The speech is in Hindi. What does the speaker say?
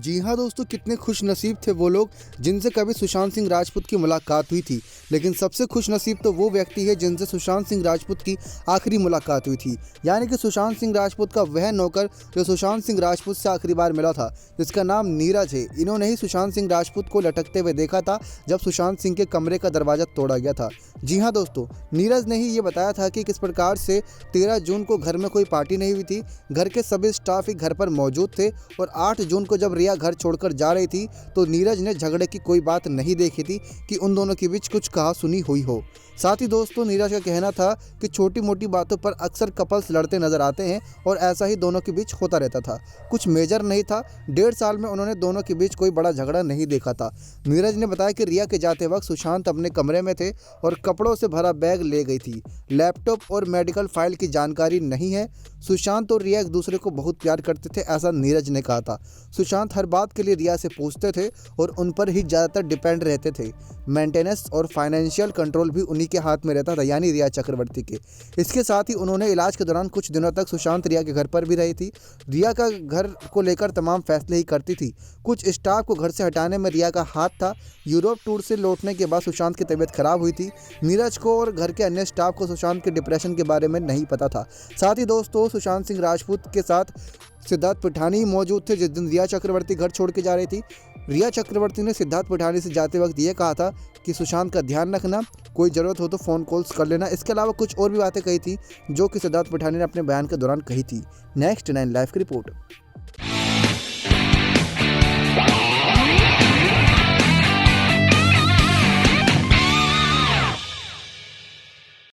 जी हाँ दोस्तों, कितने खुश नसीब थे वो लोग जिनसे कभी सुशांत सिंह राजपूत की मुलाकात हुई थी। लेकिन सबसे खुश नसीब तो वो व्यक्ति है जिनसे सुशांत सिंह राजपूत की आखिरी मुलाकात हुई थी, यानी कि सुशांत सिंह राजपूत का वह नौकर जो सुशांत सिंह राजपूत से आखिरी बार मिला था, जिसका नाम नीरज है। इन्होंने ही सुशांत सिंह राजपूत को लटकते हुए देखा था जब सुशांत सिंह के कमरे का दरवाज़ा तोड़ा गया था। जी हाँ दोस्तों, नीरज ने ही ये बताया था कि किस प्रकार से 13 जून को घर में कोई पार्टी नहीं हुई थी, घर के सभी स्टाफ ही घर पर मौजूद थे और 8 जून को जब रिया घर छोड़कर जा रही थी तो नीरज ने झगड़े की कोई बात नहीं देखी थी कि उन दोनों के बीच कुछ कहा सुनी हुई हो। साथ ही दोस्तों, नीरज का कहना था कि छोटी मोटी बातों पर अक्सर कपल्स लड़ते नजर आते हैं और ऐसा ही दोनों के बीच होता रहता था। कुछ मेजर नहीं था। 1.5 साल में उन्होंने दोनों के बीच कोई बड़ा झगड़ा नहीं देखा था। नीरज ने बताया कि रिया के जाते वक्त सुशांत अपने कमरे में थे और कपड़ों से भरा बैग ले गई थी। लैपटॉप और मेडिकल फाइल की जानकारी नहीं है। सुशांत और रिया एक दूसरे को बहुत प्यार करते थे, ऐसा नीरज ने कहा था। सुशांत हर बात के लिए रिया से पूछते थे और उन पर ही ज़्यादातर डिपेंड रहते थे। मेंटेनेंस और फाइनेंशियल कंट्रोल भी उन्हीं के हाथ में रहता था, यानी रिया चक्रवर्ती के। इसके साथ ही उन्होंने इलाज के दौरान कुछ दिनों तक सुशांत रिया के घर पर भी रही थी। रिया का घर को लेकर तमाम फैसले ही करती थी। कुछ स्टाफ को घर से हटाने में रिया का हाथ था। यूरोप टूर से लौटने के बाद सुशांत की तबीयत खराब हुई थी। नीरज को और घर के अन्य स्टाफ को सुशांत के डिप्रेशन के बारे में नहीं पता था। साथ ही दोस्तों, सुशांत सिंह राजपूत के साथ सिद्धार्थ पिठानी मौजूद थे जिस दिन रिया चक्रवर्ती घर छोड़ के जा रही थी। रिया चक्रवर्ती ने सिद्धार्थ पिठानी से जाते वक्त ये कहा था कि सुशांत का ध्यान रखना, कोई ज़रूरत हो तो फ़ोन कॉल्स कर लेना। इसके अलावा कुछ और भी बातें कही थी जो कि सिद्धार्थ पिठानी ने अपने बयान के दौरान कही थी। नेक्स्ट 9 लाइव की रिपोर्ट।